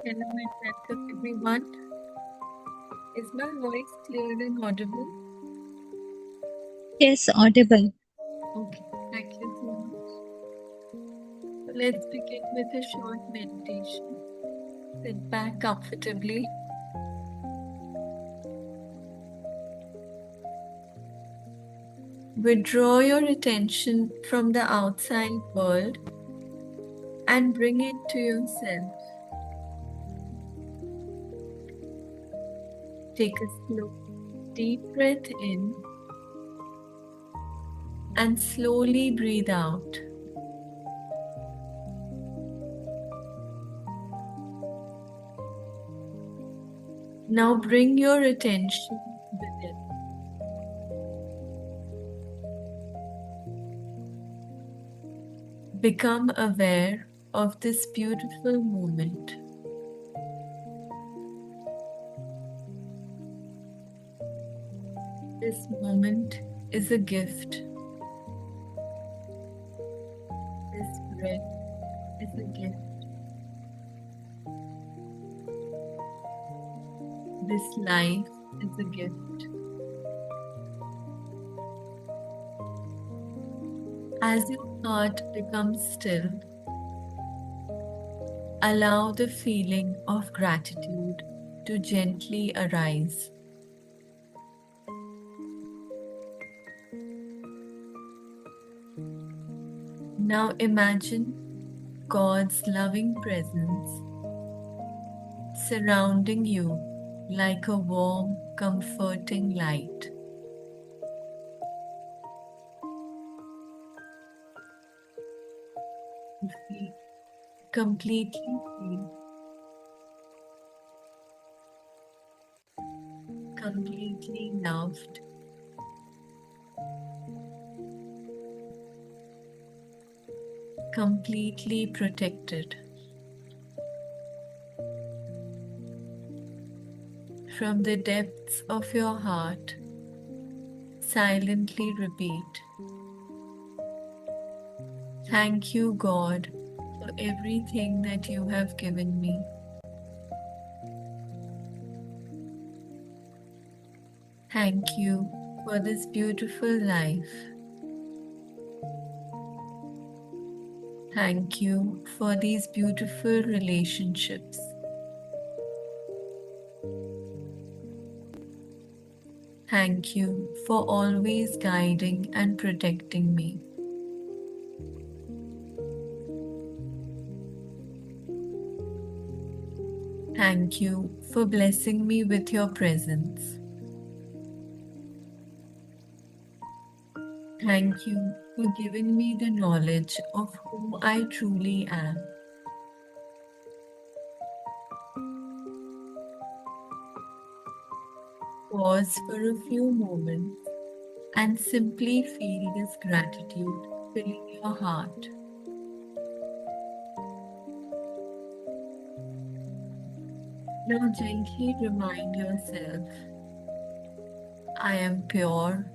Hello and welcome everyone. Is my voice clear and audible? Yes, audible. Okay, thank you so much. So let's begin with a short meditation. Sit back comfortably. Withdraw your attention from the outside world and bring it to yourself. Take a slow, deep breath in and slowly breathe out. Now bring your attention within. Become aware of this beautiful moment. This moment is a gift. This breath is a gift. This life is a gift. As your heart becomes still, allow the feeling of gratitude to gently arise. Now imagine God's loving presence surrounding you like a warm, comforting light. You feel completely free, completely loved, completely protected. From the depths of your heart, silently repeat, "Thank you, God, for everything that you have given me. Thank you for this beautiful life. Thank you for these beautiful relationships. Thank you for always guiding and protecting me. Thank you for blessing me with your presence. Thank you for giving me the knowledge of who I truly am." Pause for a few moments and simply feel this gratitude filling your heart. Now gently remind yourself, "I am pure,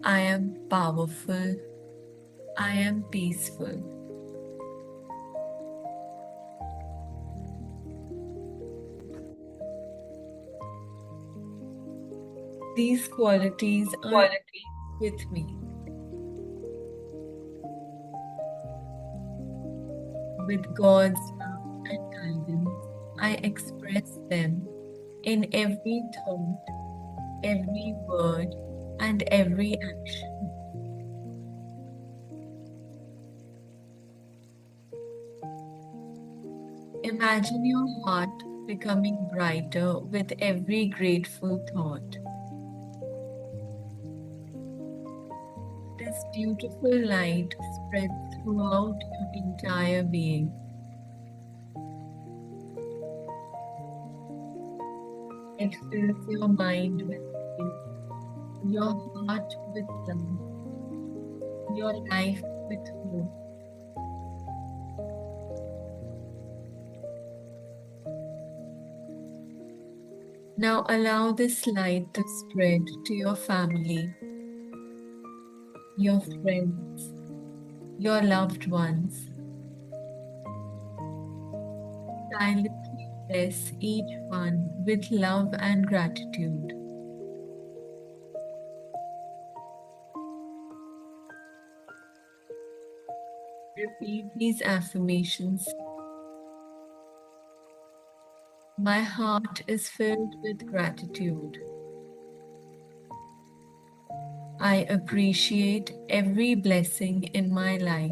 I am powerful, I am peaceful." These qualities are with me. With God's love and guidance, I express them in every thought, every word, and every action. Imagine your heart becoming brighter with every grateful thought. This beautiful light spreads throughout your entire being. It fills your mind with peace, your heart with love, your life with hope. Now allow this light to spread to your family, your friends, your loved ones. Silently bless each one with love and gratitude. Repeat these affirmations. My heart is filled with gratitude. I appreciate every blessing in my life.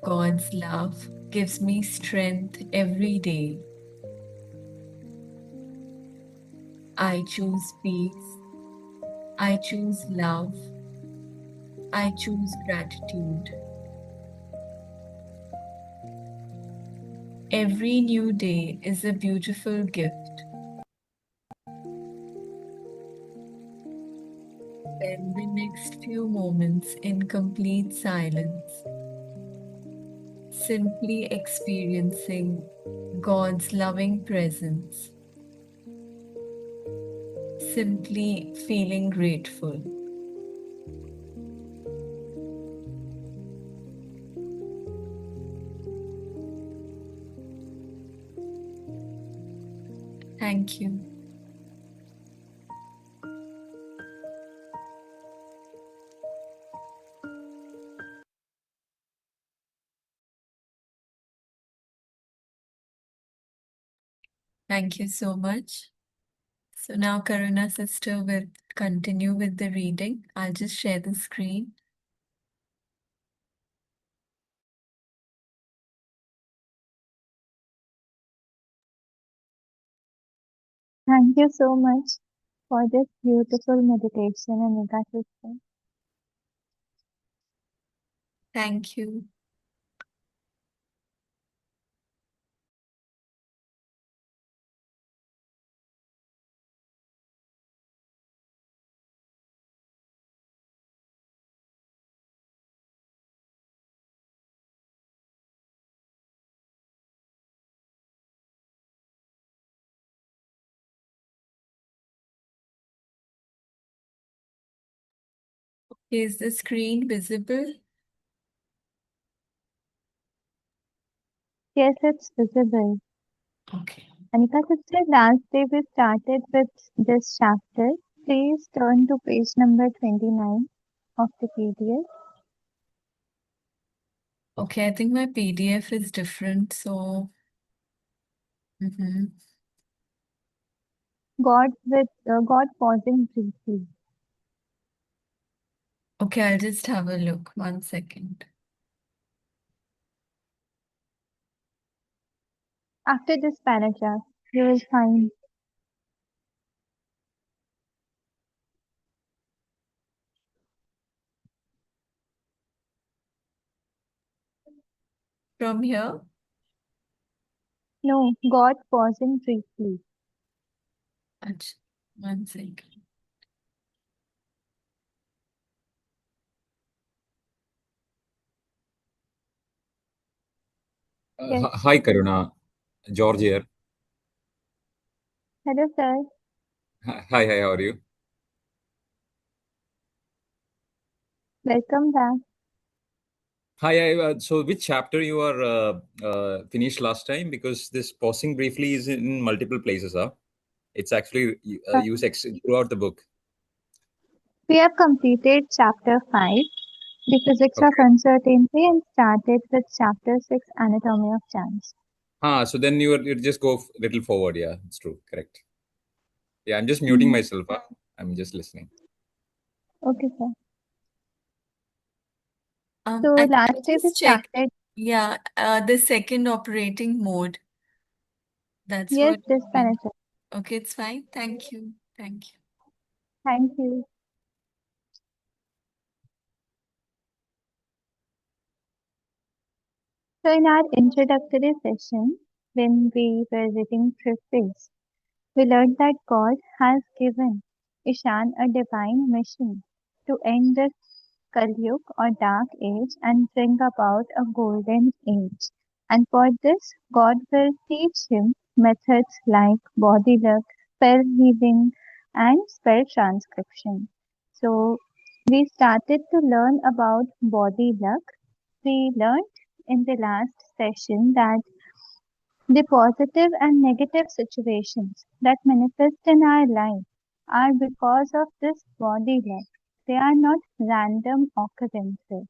God's love gives me strength every day. I choose peace. I choose love. I choose gratitude. Every new day is a beautiful gift. Spend the next few moments in complete silence, simply experiencing God's loving presence, simply feeling grateful. Thank you. Thank you so much. So now Karuna sister will continue with the reading. I'll just share the screen. Thank you so much for this beautiful meditation, Anika sister. Thank you. Is the screen visible? Yes, it's visible. Okay. Anika sister, last day we started with this chapter. Please turn to page number 29 of the PDF. Okay, I think my PDF is different, so God pausing briefly. Okay, I'll just have a look. 1 second. After this paragraph, you will find From here? no God pausing briefly. Ach, 1 second. Yes. Hi, Karuna. George here. Hello, sir. Hi, how are you? Welcome back. Hi, so which chapter you are finished last time? Because this pausing briefly is in multiple places, huh? It's actually Uh, used throughout the book. we have completed chapter 5. The physics of Okay. uncertainty and started with chapter 6 anatomy of chance. So then you just go little forward. Yeah, it's true. Correct. Yeah, I'm just muting Hmm. myself. Huh? I'm just listening. Okay, sir. I So think last I day we just checked. started. Yeah, the second operating mode. That's Yes, what I this meant. paragraph. Okay, it's fine. Thank you. Thank you. Thank you. So in our introductory session, when we were reading preface, we learned that God has given Ishan a divine mission to end this Kalyug or dark age and bring about a golden age. And for this, God will teach him methods like body luck, spell weaving, and spell transcription. So we started to learn about body luck. We learned in the last session that the positive and negative situations that manifest in our life are because of this body life. They are not random occurrences.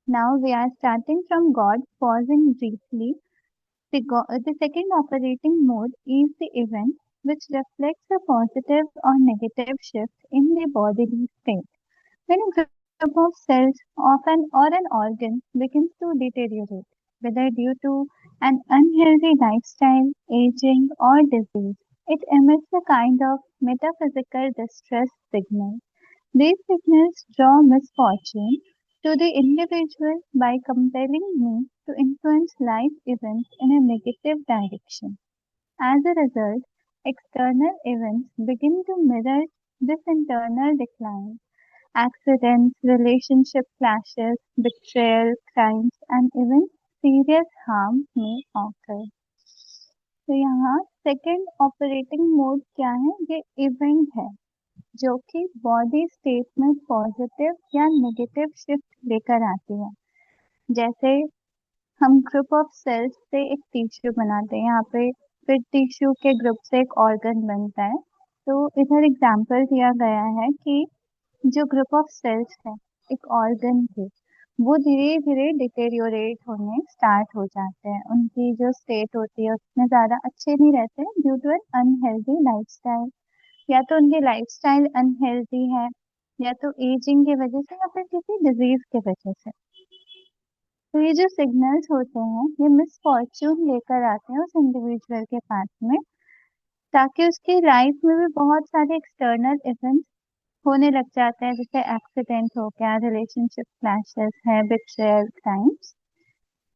Now we are starting from God, pausing briefly. The second operating mode is the event which reflects a positive or negative shift in the bodily state. When a group of cells or an organ begins to deteriorate, whether due to an unhealthy lifestyle, aging, or disease, it emits a kind of metaphysical distress signal. These signals draw misfortune to the individual by compelling me to influence life events in a negative direction. As a result, external events begin to mirror this internal decline. Accidents, relationship clashes, betrayal, crimes, and even serious harm may occur. तो यहाँ second operating mode क्या है? ये event है जो कि body state में positive या नेगेटिव शिफ्ट लेकर आती है। जैसे हम ग्रुप ऑफ सेल्स से एक टिश्यू बनाते हैं, यहाँ पे फिर टिश्यू के ग्रुप से एक ऑर्गन बनता है। तो इधर एग्जाम्पल दिया गया है कि जो ग्रुप ऑफ सेल्स है एक ऑर्गन के, वो धीरे धीरे डिटेरियोरेट होने स्टार्ट हो जाते हैं। उनकी जो स्टेट होती है उसमें ज्यादा अच्छे नहीं रहते हैं due to an unhealthy lifestyle. या तो उनकी लाइफस्टाइल अनहेल्दी है, या तो एजिंग की वजह से, या फिर किसी डिजीज की वजह से। तो ये जो सिग्नल्स होते हैं ये मिसफॉर्च्यून लेकर आते हैं उस इंडिविजुअल के पास में, ताकि उसकी लाइफ में भी बहुत सारे एक्सटर्नल इवेंट्स होने लग जाते हैं, जैसे एक्सीडेंट हो गया, रिलेशनशिप क्लैशेस है, betrayal, crimes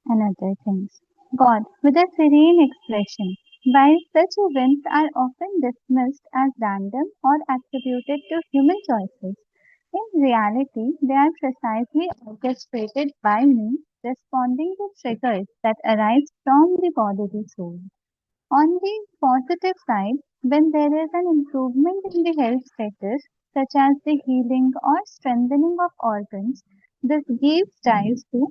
and other things. God, with a serene expression, while such events are often dismissed as random or attributed to human choices, in reality they are precisely orchestrated by me, responding to triggers that arise from the bodily soul. On the positive side, when there is an improvement in the health status, such as the healing or strengthening of organs, this gives rise to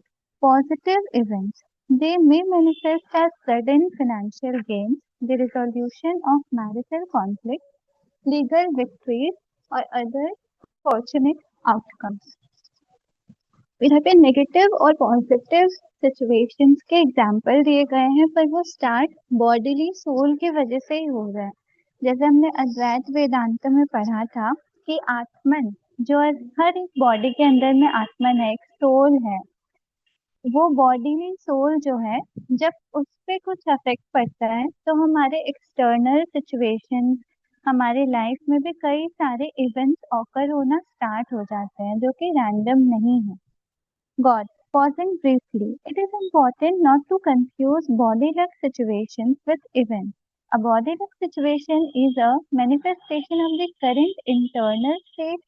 positive events. They may manifest as sudden financial gains, the resolution of marital conflicts, legal victories, or other fortunate outcomes. इधर पे negative और positive situations के example दिए गए हैं, पर वो start bodily soul की वजह से ही हो रहा है। जैसे हमने अद्वैत वेदांत में पढ़ा था कि आत्मन जो है, हर एक बॉडी के अंदर में आत्मन है, एक सोल है। वो बॉडीली सोल जो है, जब उस पे कुछ अफेक्ट पड़ता है तो हमारे एक्सटर्नल सिचुएशंस, हमारे लाइफ में भी कई सारे इवेंट्स ऑकर होना स्टार्ट हो जाते हैं जो कि रैंडम नहीं है। God, pausing briefly, it is important not to confuse body-like situations with events. A body-like situation is a manifestation of the current internal state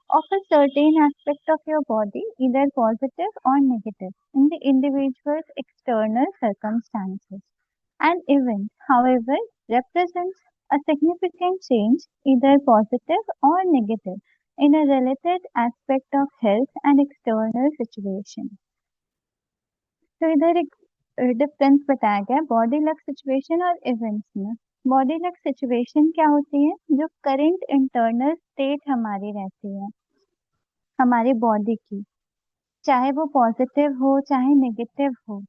of a certain aspect of your body, either positive or negative, in the individual's external circumstances. An event, however, represents a significant change, either positive or negative, in a related aspect of health and external situation. तो इधर एक difference बताया गया body luck situation और events में। Body luck situation क्या होती है? जो करंट इंटरनल स्टेट हमारी रहती है हमारी बॉडी की, चाहे वो पॉजिटिव हो चाहे नेगेटिव हो,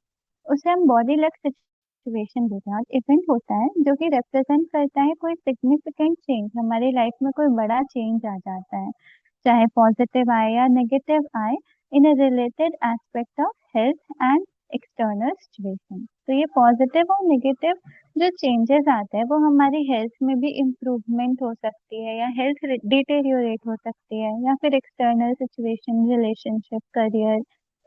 उसे हम बॉडी लक सिचुएशन देते हैं। और इवेंट होता है जो कि रिप्रेजेंट करता है कोई सिग्निफिकेंट चेंज, हमारी लाइफ में कोई बड़ा चेंज आ जाता है, चाहे पॉजिटिव आए या नेगेटिव आए, in a related aspect of health and external situation. तो ये पॉजिटिव और नेगेटिव जो चेंजेस आते हैं वो हमारी हेल्थ में भी इम्प्रूवमेंट हो सकती है, या हेल्थ डिटेरियोरेट हो सकती है, या फिर एक्सटर्नल सिचुएशन, रिलेशनशिप, करियर,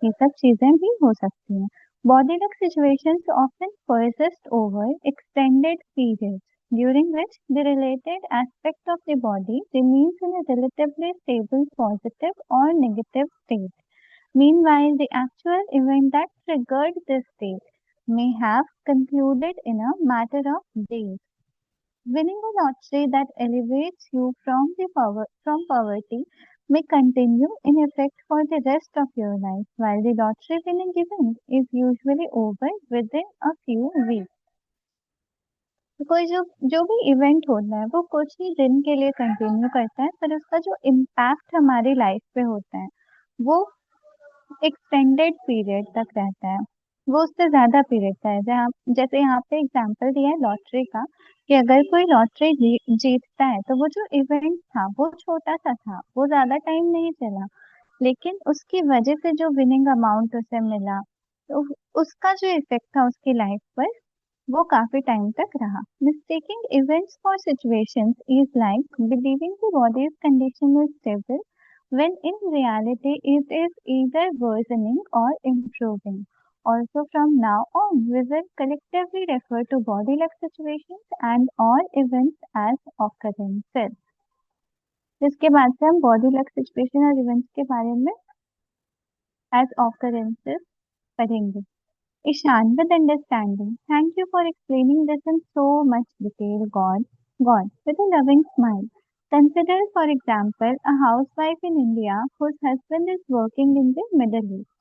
ये सब चीजें भी हो सकती हैं। Body-like situations often persist over extended periods, during which the related aspect of the body remains in a relatively stable positive or negative state. Meanwhile, the actual event that triggered this state may have concluded in a matter of days. Winning a lottery that elevates you from poverty may continue in effect for the rest of your life, while the lottery winning event is usually over within a few weeks. तो कोई जो जो भी event होता है वो कुछ ही दिन के लिए कंटिन्यू करता है, पर उसका जो इम्पैक्ट हमारी लाइफ पे होता है वो एक्सटेंडेड पीरियड तक रहता है, वो उससे ज्यादा पीरियड का है। जहाँ जैसे यहाँ पे एग्जांपल दिया है लॉटरी का, कि अगर कोई लॉटरी जीतता है तो वो जो इवेंट था वो छोटा सा था, वो ज्यादा टाइम नहीं चला, लेकिन उसकी वजह से जो विनिंग अमाउंट उसे मिला, तो उसका जो इफेक्ट था उसकी लाइफ पर वो काफी टाइम तक रहा। Mistaking events for situations is like believing the body's condition is stable when in reality it is either worsening or improving. Also, from now on, we will collectively refer to body-like situations and all events as occurrences. इसके बाद से हम body-like situation और events के बारे में as occurrences पढ़ेंगे। Ishan, with understanding, thank you for explaining this in so much detail, God, with a loving smile. Consider, for example, a housewife in India whose husband is working in the Middle East.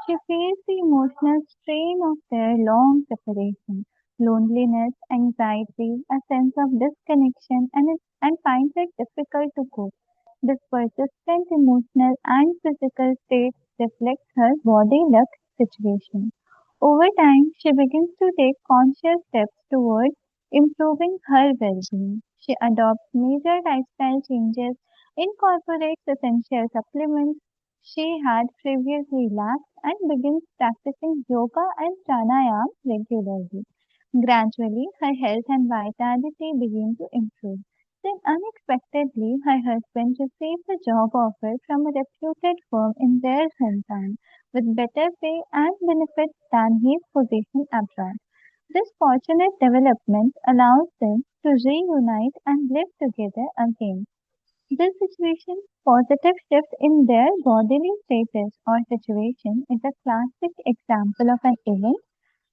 She feels the emotional strain of their long separation, loneliness, anxiety, a sense of disconnection, and finds it difficult to cope. This persistent emotional and physical state reflects her body luck situation. Over time, she begins to take conscious steps towards improving her well-being. She adopts major lifestyle changes, incorporates essential supplements she had previously lacked, and begins practicing yoga and pranayama regularly. Gradually, her health and vitality begin to improve. Then, unexpectedly, her husband receives a job offer from a reputed firm in their hometown with better pay and benefits than his position abroad. This fortunate development allows them to reunite and live together again. This situation's positive shift in their bodily status or situation is a classic example of an event,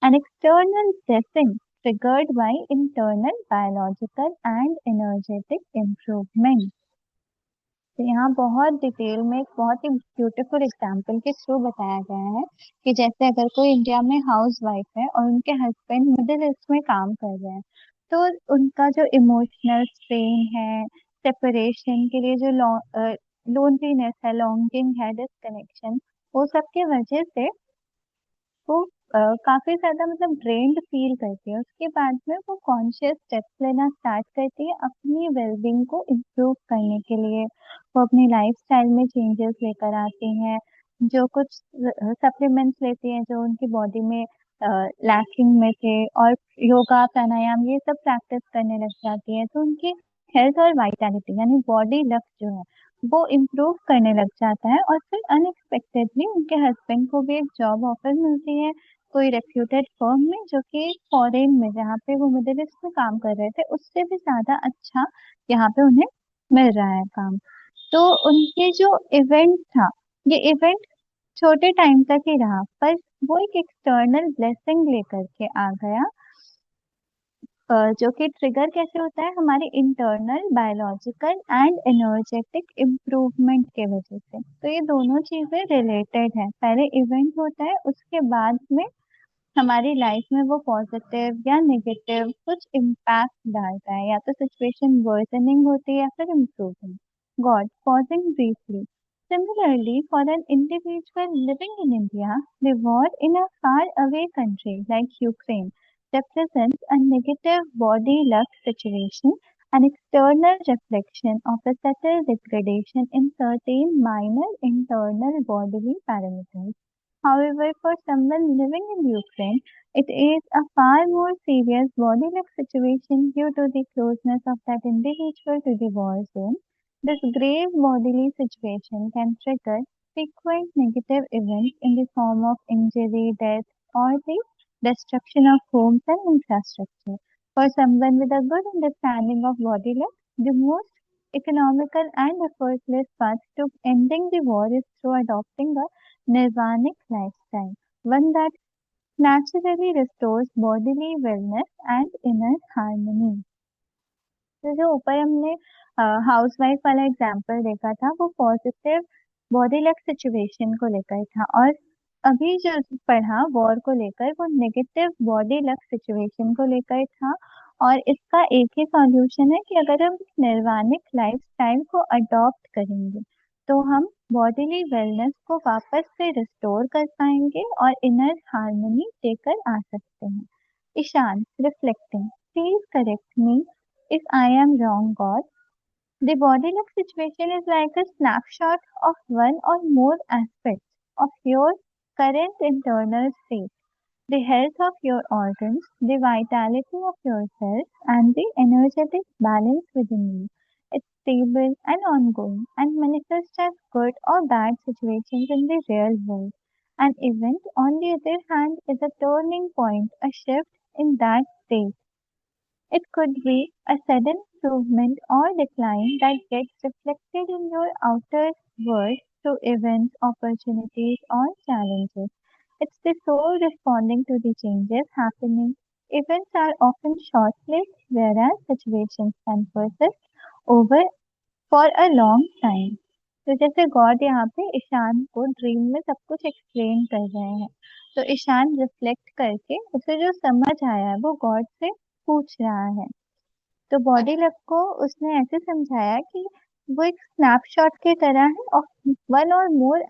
an external blessing triggered by internal biological and energetic improvement. तो यहाँ बहुत detail में एक बहुत ही beautiful example के through बताया गया है कि जैसे अगर कोई इंडिया में हाउस वाइफ है और उनके हस्बैंड मिडिल ईस्ट में काम कर रहे हैं, तो उनका जो इमोशनल स्ट्रेन है, सेपरेशन के लिए जो लोनलीनेस है, लॉन्गिंग है, डिसकनेक्शन, वो सब की वजह से वो काफी ज्यादा मतलब ड्रेन्ड फील करती है। उसके बाद में वो कॉन्शियस स्टेप्स लेना स्टार्ट करती है अपनी वेलबींग को इम्प्रूव करने के लिए। वो अपनी लाइफस्टाइल में चेंजेस लेकर आती हैं, जो कुछ सप्लीमेंट्स लेती हैं जो उनकी बॉडी में लैकिंग में थे, और योगा प्राणायाम ये सब प्रैक्टिस करने लग जाती है, तो उनकी हेल्थ और वाइटैलिटी यानी बॉडी लक जो है वो इम्प्रूव करने लग जाता है। और फिर अनएक्सपेक्टेडली उनके हस्बैंड को भी एक जॉब ऑफर मिलती है कोई रेप्यूटेड फर्म में, जो कि फॉरेन में, जहाँ पे वो मिडिल ईस्ट में काम कर रहे थे उससे भी ज्यादा अच्छा यहाँ पे उन्हें मिल रहा है काम। तो उनके जो इवेंट था, ये इवेंट छोटे टाइम तक ही रहा, पर वो एक एक्सटर्नल ब्लेसिंग लेकर के आ गया, जो कि ट्रिगर कैसे होता है हमारे internal biological and energetic improvement के वजह से। तो ये दोनों चीजें रिलेटेड है, पहले इवेंट होता है उसके बाद में हमारी लाइफ में वो पॉजिटिव या नेगेटिव कुछ इम्पैक्ट डालता है, या तो सिचुएशन वर्सनिंग होती है या फिर improving. God, pausing briefly, similarly for an individual living in India, the war in a far away country like Ukraine represents a negative body luck situation, an external reflection of a subtle degradation in certain minor internal bodily parameters. However, for someone living in Ukraine, it is a far more serious bodily situation due to the closeness of that individual to the war zone. This grave bodily situation can trigger frequent negative events in the form of injury, death, or the destruction of homes and infrastructure. For someone with a good understanding of body luck, the most economical and effortless path to ending the war is through adopting a nirvanic lifestyle, one that naturally restores bodily wellness and inner harmony. तो जो ऊपर हमने housewife वाला example देखा था वो positive body luck situation को लेकर था, और अभी जो पढ़ा वॉर को लेकर वो नेगेटिव बॉडी लक सिचुएशन को लेकर था। और इसका एक ही सॉल्यूशन है कि अगर हम निर्वाणिक लाइफस्टाइल को अडॉप्ट करेंगे तो हम बॉडीली वेलनेस को वापस से रिस्टोर कर पाएंगे और इनर हार्मनी लेकर आ सकते हैं। Ishaan reflecting, please correct me if I am wrong, God. The body look situation is like a snapshot of one or more aspects of your current internal state, the health of your organs, the vitality of yourself, and the energetic balance within you. It's stable and ongoing and manifests as good or bad situations in the real world. An event, on the other hand, is a turning point, a shift in that state. It could be a sudden improvement or decline that gets reflected in your outer world through events, opportunities, or challenges. It's the soul responding to the changes happening. Events are often short-lived, whereas situations can persist over for a long time. तो जैसे God यहाँ पे ईशान को dream में सब कुछ explain कर रहे हैं, तो ईशान रिफ्लेक्ट करके उसे जो समझ आया है वो गॉड से पूछ रहा है। तो बॉडी लक को उसने ऐसे समझाया कि वो एक स्नैपशॉट की तरह है ऑफ वन और मोर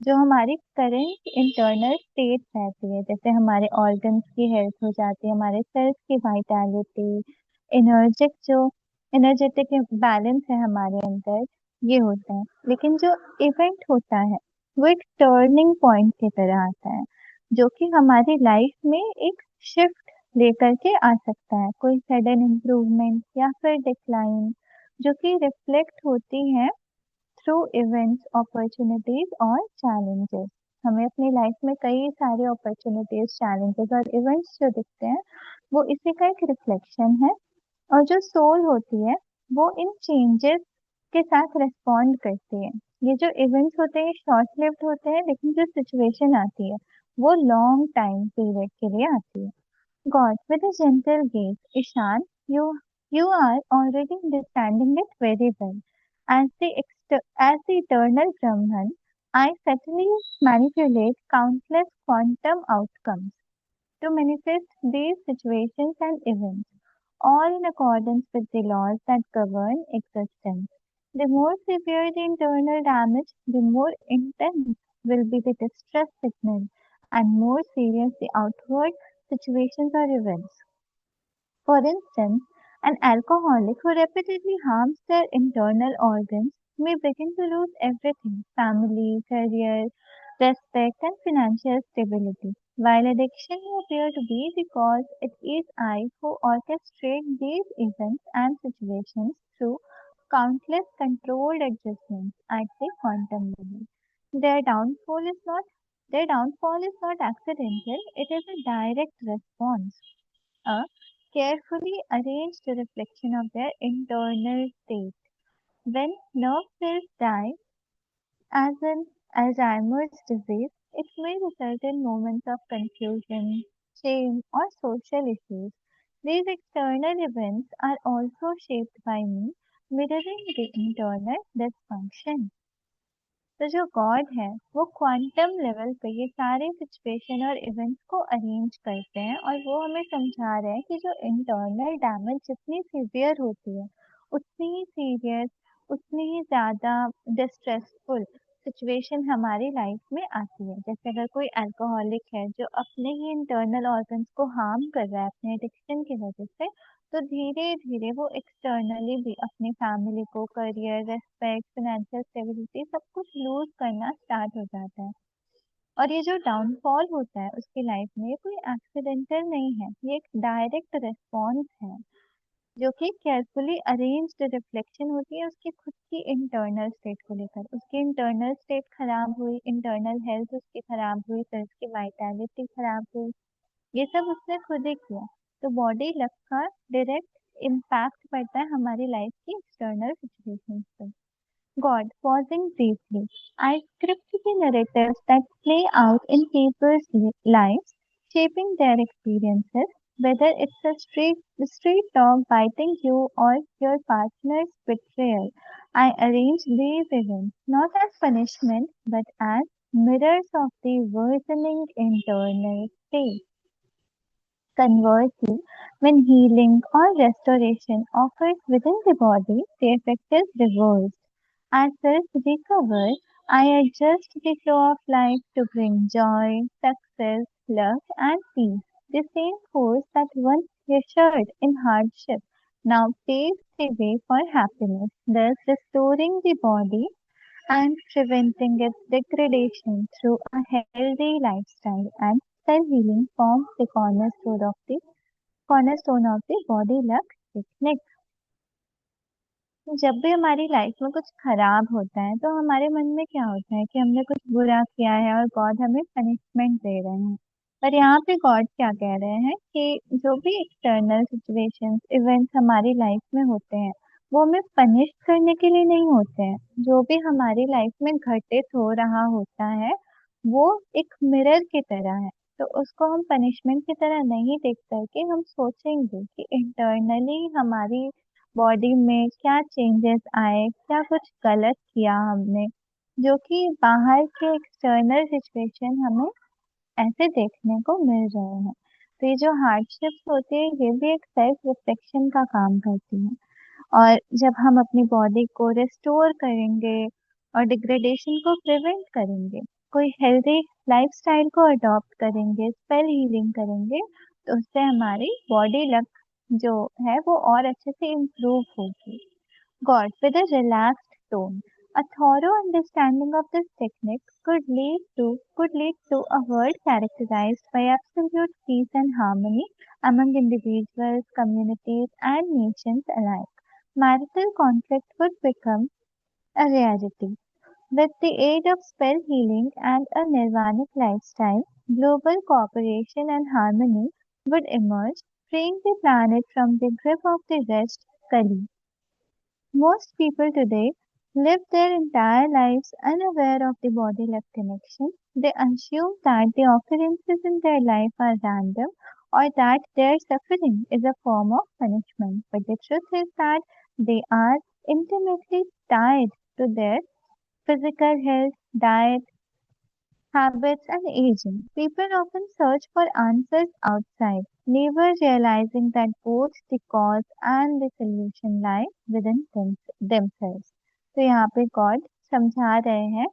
जो हमारी करंट इंटरनल स्टेट रहती है, जैसे हमारे ऑर्गन्स की हेल्थ हो जाती है, हमारे सेल्स की वाइटैलिटी, एनर्जेटिक बैलेंस है हमारे अंदर, ये होता है। लेकिन जो इवेंट होता है वो एक टर्निंग पॉइंट की तरह आता है, जो कि हमारी लाइफ में एक शिफ्ट लेकर के आ सकता है, कोई सडन इम्प्रूवमेंट या फिर डिक्लाइन, जो कि रिफ्लेक्ट होती है थ्रू इवेंट्स, अपॉर्चुनिटीज और चैलेंजेस। हमें अपनी लाइफ में कई सारे अपॉर्चुनिटीज, चैलेंजेस और इवेंट्स जो दिखते हैं वो इसी का एक रिफ्लेक्शन है। और जो सोल होती है वो इन चेंजेस के साथ रिस्पॉन्ड करती है। ये जो इवेंट्स होते हैं शॉर्ट लिव्ड होते हैं, लेकिन जो सिचुएशन आती है वो लॉन्ग टाइम पीरियड के लिए आती है। God, with a gentle gaze, Ishan, you are already understanding it very well. As the eternal Brahman, I subtly manipulate countless quantum outcomes to manifest these situations and events, all in accordance with the laws that govern existence. The more severe the internal damage, the more intense will be the distress signal, and more serious the outward situations or events. For instance, an alcoholic who repeatedly harms their internal organs may begin to lose everything: family, career, respect, and financial stability. While addiction may appear to be the cause, it is I who orchestrate these events and situations through countless controlled adjustments at the quantum level. Their downfall is not their downfall is not accidental, it is a direct response, a carefully arranged reflection of their internal state. When nerve cells die, as in Alzheimer's disease, it may result in moments of confusion, shame, or social issues. These external events are also shaped by me, mirroring the internal dysfunction. तो जो God है वो quantum level पे ये सारे situation और events को arrange करते हैं, और वो हमें समझा रहे हैं कि जो इंटरनल डैमेज जितनी सीवियर होती है उतनी ही सीरियस, उतनी ही ज्यादा डिस्ट्रेसफुल सिचुएशन हमारी लाइफ में आती है। जैसे अगर कोई अल्कोहलिक है जो अपने ही इंटरनल ऑर्गन्स को हार्म कर रहा है अपने एडिक्शन की वजह से, तो धीरे धीरे वो एक्सटर्नली भी अपनी फैमिली को, करियर, रेस्पेक्ट, फाइनेंशियल स्टेबिलिटी सब कुछ लूज करना स्टार्ट हो जाता है। और ये जो डाउनफॉल होता है उसकी लाइफ में ये कोई एक्सीडेंटल नहीं है, ये एक डायरेक्ट रिस्पॉन्स है, जो कि केयरफुली अरेंज्ड रिफ्लेक्शन होती है उसकी खुद की इंटरनल स्टेट को लेकर। उसकी इंटरनल स्टेट खराब हुई, इंटरनल हेल्थ उसकी खराब हुई, फिर उसकी वाइटैलिटी खराब हुई, ये सब उसने खुद ही किया। तो बॉडी लक का डायरेक्ट इम्पैक्ट पड़ता है हमारी लाइफ की एक्सटर्नल सिचुएशंस पर। God, pausing briefly, I script the narratives that play out in people's lives, shaping their experiences, whether it's a street dog biting you or your partner's betrayal. I arrange these events not as punishment but as mirrors of the worsening internal state. Conversely, when healing or restoration occurs within the body, the effect is reversed. As cells recover, I adjust the flow of life to bring joy, success, love, and peace. The same force that once ushered in hardship now paves the way for happiness, thus restoring the body and preventing its degradation through a healthy lifestyle. And cell healing forms the cornerstone of the body luck technique. जब भी हमारी life में कुछ खराब होता है तो हमारे मन में क्या होता है कि हमने कुछ बुरा किया है और गॉड हमें पनिशमेंट दे रहे हैं। पर यहाँ पे गॉड क्या कह रहे हैं कि जो भी एक्सटर्नल सिचुएशंस इवेंट्स हमारी लाइफ में होते हैं वो हमें पनिश करने के लिए नहीं होते हैं। जो भी हमारी लाइफ में घटित हो रहा होता है वो एक मिरर की तरह है। तो उसको हम पनिशमेंट की तरह नहीं देख करके हम सोचेंगे कि इंटरनली हमारी बॉडी में क्या चेंजेस आए, क्या कुछ गलत किया हमने, जो कि बाहर के एक्सटर्नल सिचुएशन हमें ऐसे देखने को मिल रहे हैं। तो ये जो हार्डशिप्स होती है ये भी एक सेल्फ रिफ्लेक्शन का काम करती है। और जब हम अपनी बॉडी को रिस्टोर करेंगे और डिग्रेडेशन को प्रिवेंट करेंगे, कोई हेल्दी लाइफस्टाइल को अडॉप्ट करेंगे, स्पेल हीलिंग करेंगे, तो उससे हमारी बॉडी लक जो है वो और अच्छे से इम्प्रूव होगी। God, with a relaxed tone, a thorough understanding of this technique could lead to a world characterized by absolute peace and harmony among individuals, communities, and nations alike. Marital conflict would become a rarity. With the aid of spell healing and a nirvanic lifestyle, global cooperation and harmony would emerge, freeing the planet from the grip of the rest Kali. Most people today live their entire lives unaware of the body love connection. They assume that the occurrences in their life are random or that their suffering is a form of punishment. But the truth is that they are intimately tied to their physical health, diet, habits, and aging. People often search for answers outside, never realizing that both the cause and the solution lie within themselves. तो यहाँ पे God समझा रहे हैं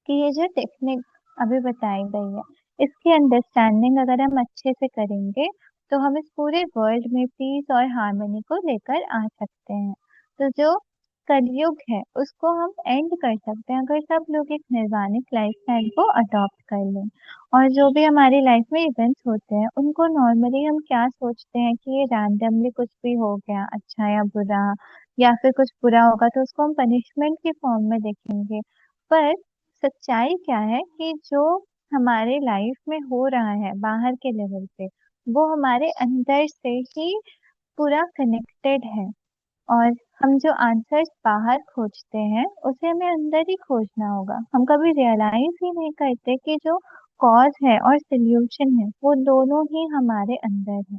कि ये जो technique अभी बताई गई है इसकी अंडरस्टैंडिंग अगर हम अच्छे से करेंगे तो हम इस पूरे वर्ल्ड में पीस और हार्मनी को लेकर आ सकते हैं। तो जो कलयुग है उसको हम एंड कर सकते हैं अगर सब लोग एक निर्वाणिक लाइफस्टाइल को अडॉप्ट कर लें। और जो भी हमारी लाइफ में इवेंट्स होते हैं उनको नॉर्मली हम क्या सोचते हैं कि ये रैंडमली कुछ भी हो गया अच्छा या बुरा या फिर कुछ बुरा होगा तो उसको हम पनिशमेंट के फॉर्म में देखेंगे। पर सच्चाई क्या है कि जो हमारे लाइफ में हो रहा है बाहर के लेवल पे वो हमारे अंदर से ही पूरा कनेक्टेड है। और हम जो आंसर्स बाहर खोजते हैं उसे हमें अंदर ही खोजना होगा। हम कभी रियलाइज ही नहीं करते कि जो कॉज है और सोल्यूशन है वो दोनों ही हमारे अंदर है।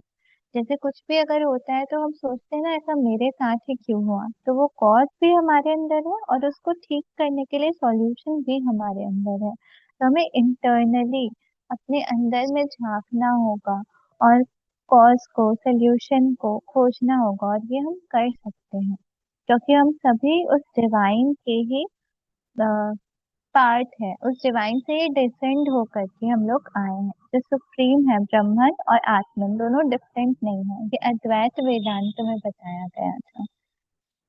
जैसे कुछ भी अगर होता है तो हम सोचते हैं ना ऐसा मेरे साथ ही क्यों हुआ, तो वो कॉज भी हमारे अंदर है और उसको ठीक करने के लिए सॉल्यूशन भी हमारे अंदर है। तो हमें इंटरनली अपने अंदर में झांकना होगा और कॉज को सोल्यूशन को खोजना होगा और ये हम कर सकते हैं क्योंकि हम सभी उस डिवाइन के ही पार्ट है। उस डिवाइन से ये डिसेंड होकर के हम लोग आए हैं। जो सुप्रीम है ब्रह्मन और आत्मन दोनों डिफरेंट नहीं है। ये अद्वैत वेदांत में बताया गया था।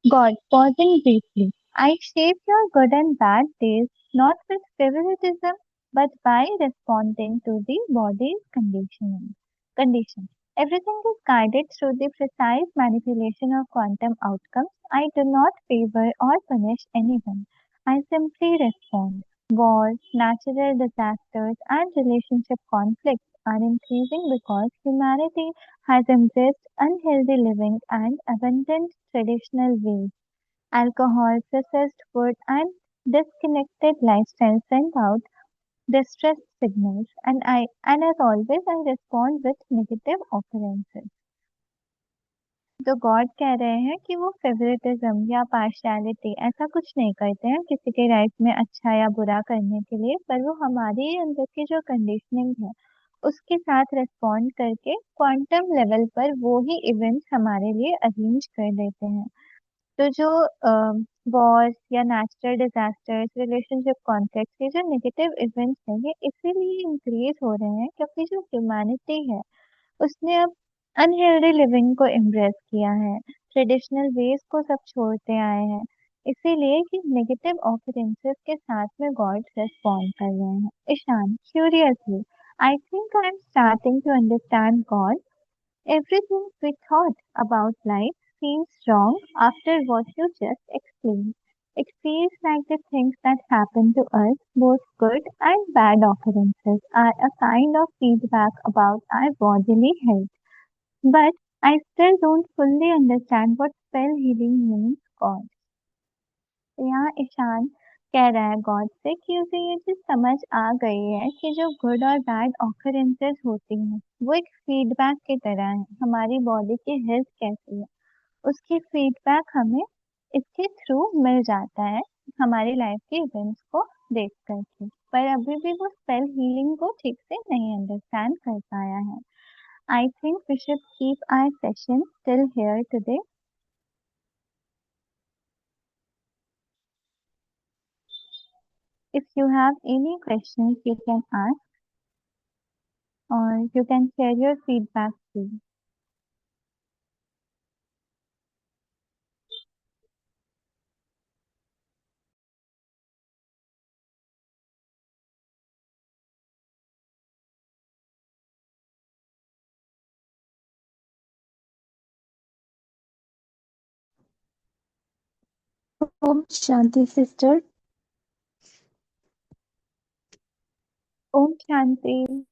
God, pausing briefly, I shape your good and bad days not with favoritism but by responding to the body's condition. Everything is guided through the precise manipulation of quantum outcomes. I do not favor or punish anyone. I simply respond. Wars, natural disasters, and relationship conflicts are increasing because humanity has embraced unhealthy living and abandoned traditional ways. Alcohol, processed food, and disconnected lifestyle send out distress signals, and as always, I respond with negative occurrences. तो God कह रहे हैं कि वो favouritism या partiality ऐसा कुछ नहीं करते हैं किसी के लाइफ में अच्छा या बुरा करने के लिए, पर वो हमारे अंदर की जो कंडीशनिंग है उसके साथ रिस्पॉन्ड करके क्वांटम लेवल पर वो ही इवेंट्स हमारे लिए अरेंज कर देते हैं। तो जो वॉर्स या नेचुरल डिजास्टर्स, रिलेशनशिप कॉन्फ्लिक्ट, ये जो नेगेटिव इवेंट्स हैं ये इसीलिए इंक्रीज हो रहे हैं क्योंकि जो ह्यूमैनिटी है उसने अब अनहेल्दी लिविंग को एम्ब्रेस किया है, ट्रेडिशनल वेज को सब छोड़ते आए हैं, इसीलिए कि नेगेटिव ऑकरेंसेस के साथ में गॉड रेस्पॉन्ड कर रहे हैं। Ishaan, curiously, I think I am starting to understand God. Everything we thought about life seems wrong after what you just explained. It feels like the things that happen to us, both good and bad occurrences, are a kind of feedback about our bodily health. But I still don't fully understand what spell healing means, God. तो यहाँ ईशान कह रहा है God से कि उसे ये चीज समझ आ गई है कि जो गुड और बैड ऑकरेंसेस होती हैं वो एक फीडबैक की तरह है, हमारी बॉडी की हेल्थ कैसी है उसकी फीडबैक हमें इसके थ्रू मिल जाता है हमारी लाइफ के इवेंट्स को देख करके, पर अभी भी वो स्पेल हीलिंग को ठीक से नहीं अंडरस्टैंड कर पाया है. I think we should keep our session till here today. If you have any questions, you can ask or you can share your feedback too. ओम शांति सिस्टर. ओम शांति.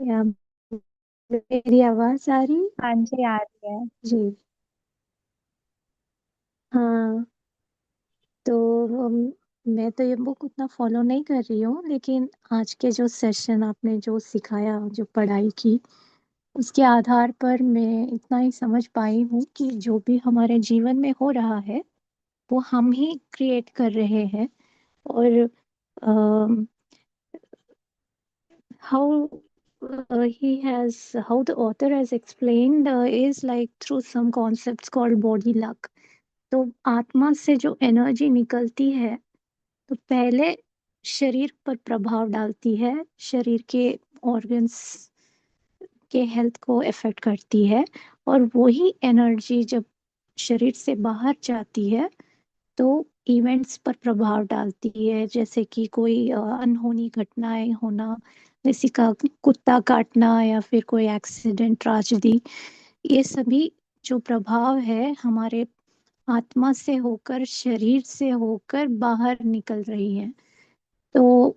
या मेरी आवाज आ रही? हाँ जी, आ रही है जी. हाँ, तो मैं तो ये बुक उतना फॉलो नहीं कर रही हूँ, लेकिन आज के जो सेशन आपने जो सिखाया, जो पढ़ाई की, उसके आधार पर मैं इतना ही समझ पाई हूँ कि जो भी हमारे जीवन में हो रहा है वो हम ही क्रिएट कर रहे हैं. और how how the author has explained is like through some concepts called body luck. तो आत्मा से जो एनर्जी निकलती है तो पहले शरीर पर प्रभाव डालती है, शरीर के ऑर्गन्स के हेल्थ को इफेक्ट करती है, और वही एनर्जी जब शरीर से बाहर जाती है तो इवेंट्स पर प्रभाव डालती है, जैसे कि कोई अनहोनी घटनाएं होना, किसी का कुत्ता काटना या फिर कोई एक्सीडेंट, ट्रेजेडी, ये सभी जो प्रभाव है हमारे आत्मा से होकर, शरीर से होकर बाहर निकल रही है. तो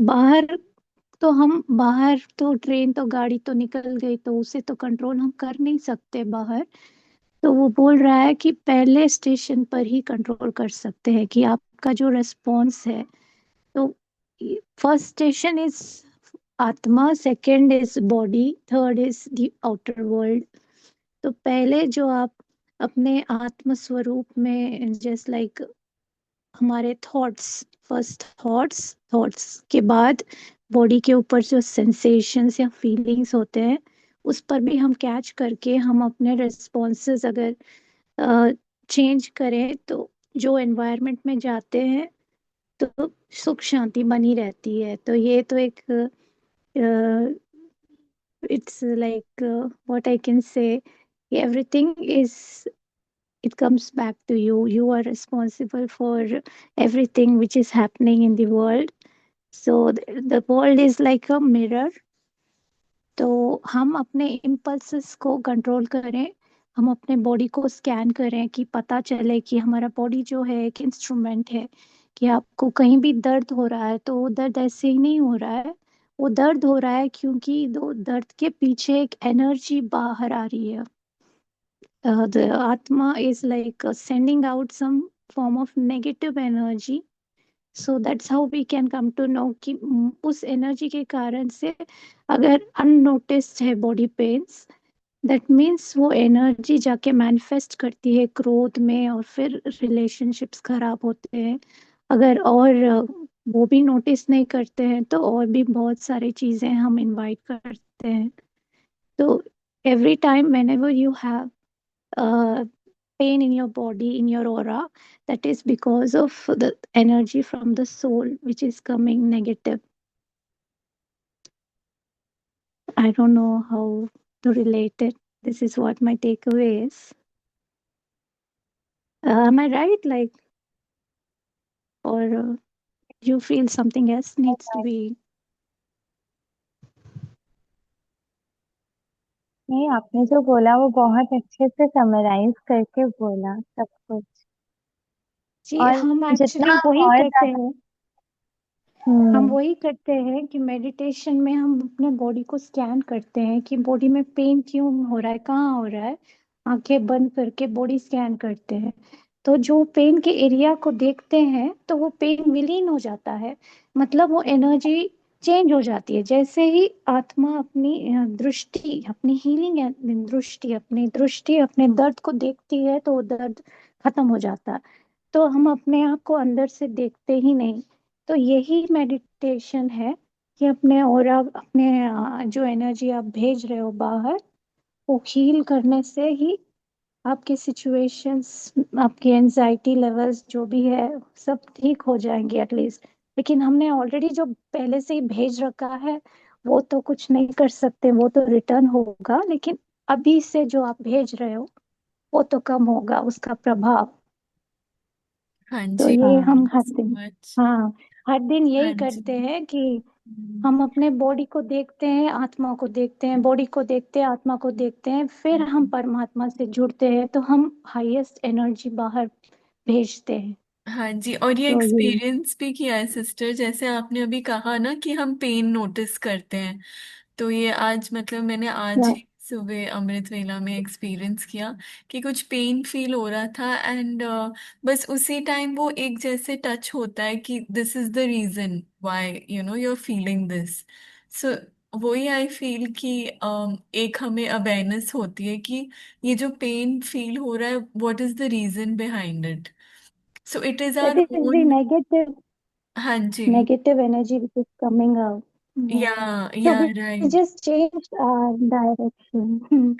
बाहर बाहर तो ट्रेन तो गाड़ी तो निकल गई तो उसे तो कंट्रोल हम कर नहीं सकते बाहर. तो वो बोल रहा है कि पहले स्टेशन पर ही कंट्रोल कर सकते हैं कि आपका जो रेस्पॉन्स है. तो फर्स्ट स्टेशन इज आत्मा, second is body, third is the outer world. तो पहले जो आप अपने आत्म स्वरूप में, जस्ट लाइक हमारे थॉट्स, फर्स्ट थॉट्स के बाद बॉडी के ऊपर जो सेंसेशंस या फीलिंग्स होते हैं उस पर भी हम कैच करके हम अपने रिस्पॉन्सेस अगर चेंज करें तो जो एनवायरनमेंट में जाते हैं तो सुख शांति बनी रहती है. तो ये तो एक it's like what I can say, everything is, it comes back to you. You are responsible for everything which is happening in the world. So the world is like a mirror. तो हम अपने impulses को control करें, हम अपने body को scan करें कि पता चले कि हमारा बॉडी जो है एक इंस्ट्रूमेंट है, कि आपको कहीं भी दर्द हो रहा है तो वो दर्द ऐसे ही नहीं हो रहा है, वो दर्द हो रहा है क्योंकि दो दर्द के पीछे एक एनर्जी बाहर आ रही है. The Atma is like sending out some form of negative energy so that's how we can come to know कि उस एनर्जी के कारण से अगर अननोटिस्ड है बॉडी पेन्स, दैट मीन्स वो एनर्जी जाके मैनिफेस्ट करती है क्रोध में, और फिर रिलेशनशिप्स खराब होते हैं। अगर और वो भी नोटिस नहीं करते हैं तो और भी बहुत सारी चीजें हम इनवाइट करते हैं। तो every time whenever you have pain in your body, in your aura, that is because of the energy from the soul which is coming negative. I don't know how to relate it. This is what my takeaway is. Am I right? Like, or you feel something else needs to be? नहीं, आपने जो बोला वो बहुत अच्छे से summarise करके बोला सब कुछ। जी, और हम जितना एक्चुअली वही और करते ज्यादा हैं। हम हम्म वही करते हैं कि मेडिटेशन में हम अपने बॉडी को स्कैन करते हैं कि बॉडी में पेन क्यों हो रहा है, कहाँ हो रहा है। आंखें बंद करके बॉडी स्कैन करते हैं, तो जो पेन के एरिया को देखते हैं तो वो पेन विलीन हो जाता है। मतलब वो एनर्जी चेंज हो जाती है। जैसे ही आत्मा अपनी दृष्टि, अपनी हीलिंग दृष्टि अपने दर्द को देखती है तो वो दर्द खत्म हो जाता है। तो हम अपने आप को अंदर से देखते ही नहीं। तो यही मेडिटेशन है कि अपने और अपने जो एनर्जी आप भेज रहे हो बाहर, वो हील करने से ही आपके सिचुएशंस, आपकी एंजाइटी लेवल्स जो भी है सब ठीक हो जाएंगे एटलीस्ट। लेकिन हमने ऑलरेडी जो पहले से ही भेज रखा है वो तो कुछ नहीं कर सकते, वो तो रिटर्न होगा। लेकिन अभी से जो आप भेज रहे हो वो तो कम होगा उसका प्रभाव। हाँ तो जी, ये हम थैंक हर सो दिन, मच। हाँ, हर दिन हाँ यही जी। करते हैं कि हम्म, हम अपने बॉडी को देखते हैं, आत्मा को देखते हैं, बॉडी को देखते हैं, आत्मा को देखते हैं, फिर हम परमात्मा से जुड़ते हैं तो हम हाईएस्ट एनर्जी बाहर भेजते हैं। हाँ जी, और ये तो ये एक्सपीरियंस भी किया है सिस्टर, जैसे आपने अभी कहा ना कि हम पेन नोटिस करते हैं। तो ये आज मतलब मैंने आज या ही सुबह अमृत वेला में एक्सपीरियंस किया कि कुछ पेन फील हो रहा था, एंड बस उसी टाइम वो एक जैसे टच होता है कि this is the reason why you are feeling this. So वही आई फील कि एक हमें अवेयरनेस होती है कि ये जो पेन फील हो रहा है, what is the reason behind it. So it is that our is the own. हाँ जी। negative energy which is coming out. Yeah. या So या we right. just changed our direction.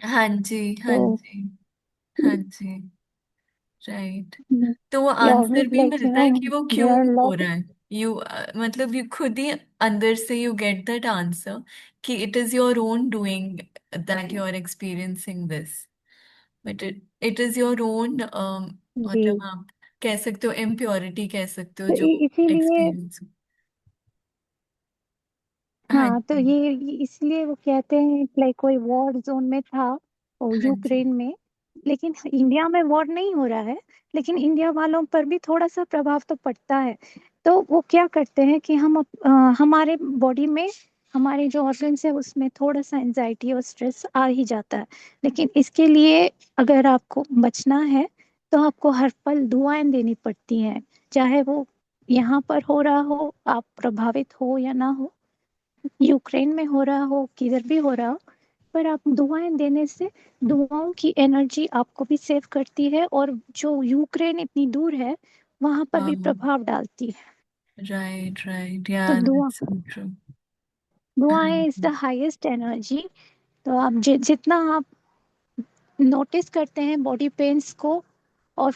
हाँ जी, हाँ So जी, हाँ जी, राइट। mm, तो वो yeah, answer with भी like मिलता है कि वो there क्यों are a हो lot. रहा है। मतलब यू खुद ही अंदर से यू गेट दैट आंसर कि it is your own doing that you are experiencing this. But it is your own, मतलब जी, आप कह सकते हो इम्प्योरिटी, कह सकते हो तो जो इसीलिए, एक्सपीरियंस। हाँ हाँ, तो जी। ये इसलिए वो कहते हैं लाइक कोई वॉर जोन में था, और हाँ जी। यूक्रेन में। लेकिन इंडिया में वॉर नहीं हो रहा है, लेकिन इंडिया वालों पर भी थोड़ा सा प्रभाव तो पड़ता है। तो वो क्या करते हैं कि हमारे बॉडी में, हमारे जो ऑर्गन्स है उसमें थोड़ा सा एंजाइटी और स्ट्रेस आ ही जाता है। लेकिन इसके लिए अगर आपको बचना है तो आपको हर पल दुआएं देनी पड़ती हैं। चाहे वो यहाँ पर हो रहा हो, आप प्रभावित हो या ना हो, यूक्रेन में हो रहा हो, किधर भी हो रहा हो, पर आप दुआएं देने से दुआओं की एनर्जी आपको भी सेव करती है, और जो यूक्रेन इतनी दूर है वहां पर भी हाँ, प्रभाव डालती है। राइट राइट, या तो दैट्स सो ट्रू। हाँ दुआएं इज द जी। Highest energy. तो आप जितना आप नोटिस करते हैं बॉडी पेन्स को, और